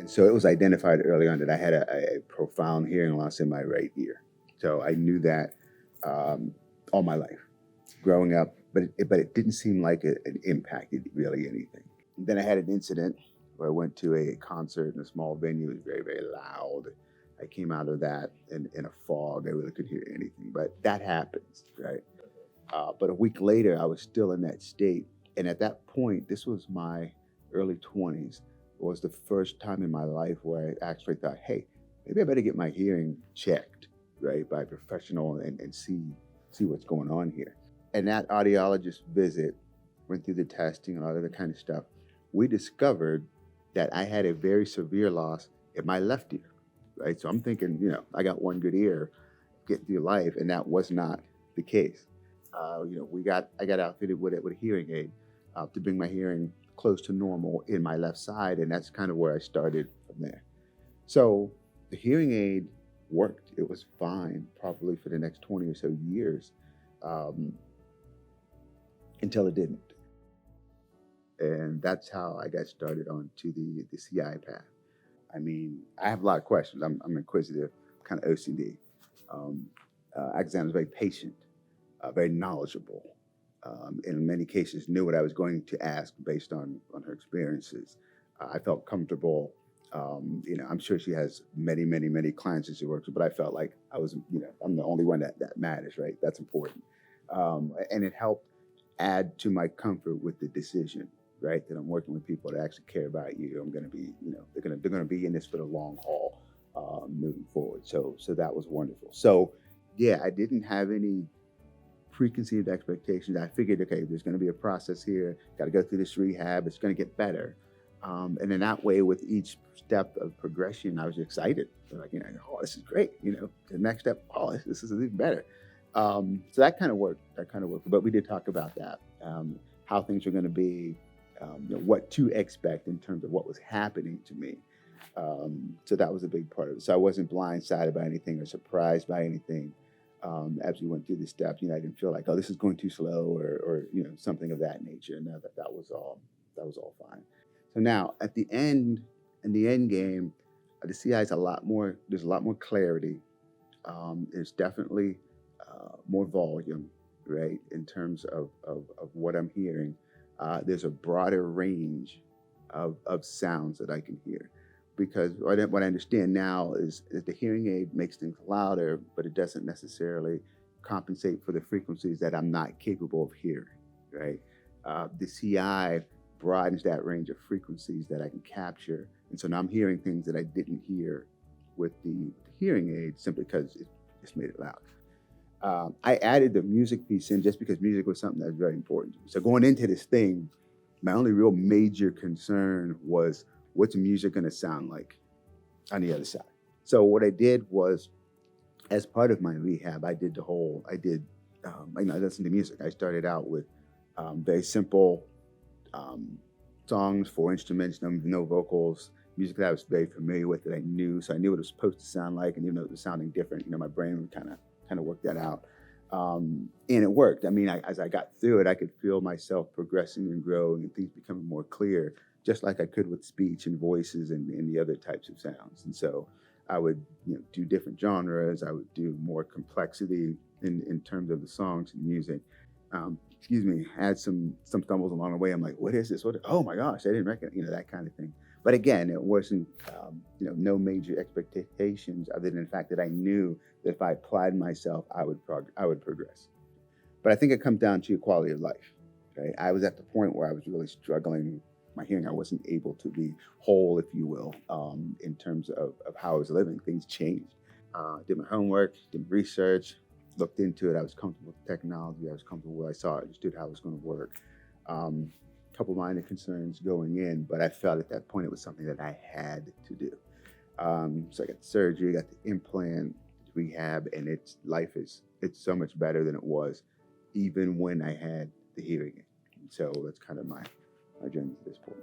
And so it was identified early on that I had a profound hearing loss in my right ear. So I knew that all my life growing up, but it didn't seem like it impacted really anything. And then I had an incident where I went to a concert in a small venue. It was very, very loud. I came out of that in a fog. I really couldn't hear anything, but that happens, right? But a week later, I was still in that state. And at that point, this was my early 20s, was the first time in my life where I actually thought, hey, maybe I better get my hearing checked, right, by a professional and see what's going on here. And that audiologist visit, went through the testing and all that kind of stuff. We discovered that I had a very severe loss in my left ear, right? So I'm thinking, I got one good ear getting through life, and that was not the case. I got outfitted with a hearing aid to bring my hearing close to normal in my left side, and that's kind of where I started from there. So the hearing aid worked. It was fine, probably for the next 20 or so years, until it didn't. And that's how I got started onto the CI path. I mean, I have a lot of questions. I'm inquisitive, kind of OCD. Alexanna was very patient, very knowledgeable. In many cases, knew what I was going to ask based on her experiences. I felt comfortable. I'm sure she has many, many, many clients that she works with, but I felt like I was, I'm the only one that matters, right? That's important. And it helped add to my comfort with the decision, right? That I'm working with people that actually care about you. I'm going to be, they're going to be in this for the long haul, moving forward. So that was wonderful. So yeah, I didn't have any preconceived expectations. I figured, okay, there's going to be a process here. Got to go through this rehab. It's going to get better. And in that way, with each step of progression, I was excited. Like, oh, this is great. The next step, oh, this is even better. So that kind of worked. But we did talk about that, how things were going to be, what to expect in terms of what was happening to me. So that was a big part of it. So I wasn't blindsided by anything or surprised by anything. As we went through the steps, I didn't feel like, oh, this is going too slow or something of that nature. No, that was all fine. So now in the end game, the CI is there's a lot more clarity. There's definitely more volume, right, in terms of what I'm hearing. There's a broader range of sounds that I can hear. Because what I understand now is that the hearing aid makes things louder, but it doesn't necessarily compensate for the frequencies that I'm not capable of hearing, right? The CI broadens that range of frequencies that I can capture. And so now I'm hearing things that I didn't hear with the hearing aid simply because it just made it loud. I added the music piece in just because music was something that was very important to me. So going into this thing, my only real major concern was, what's music going to sound like on the other side? So what I did was, as part of my rehab, I listened to music. I started out with very simple songs, 4 instruments, no vocals, music that I was very familiar with, that I knew. So I knew what it was supposed to sound like, and even though it was sounding different, my brain would kind of work that out. And it worked. I mean, as I got through it, I could feel myself progressing and growing and things becoming more clear, just like I could with speech and voices and the other types of sounds. And so I would do different genres. I would do more complexity in terms of the songs and music. Had some stumbles along the way. I'm like, what is this? Oh my gosh, I didn't recognize, that kind of thing. But again, it wasn't, no major expectations other than the fact that I knew that if I applied myself, I would progress. But I think it comes down to quality of life, right? I was at the point where I was really struggling with my hearing. I wasn't able to be whole, if you will, in terms of how I was living. Things changed. Did my homework, did research, looked into it. I was comfortable with technology. I was comfortable with what I saw. I understood how it was going to work. Couple minor concerns going in, but I felt at that point it was something that I had to do. So I got the surgery, got the implant, rehab, and it's so much better than it was even when I had the hearing aid. So that's kind of my journey to this point.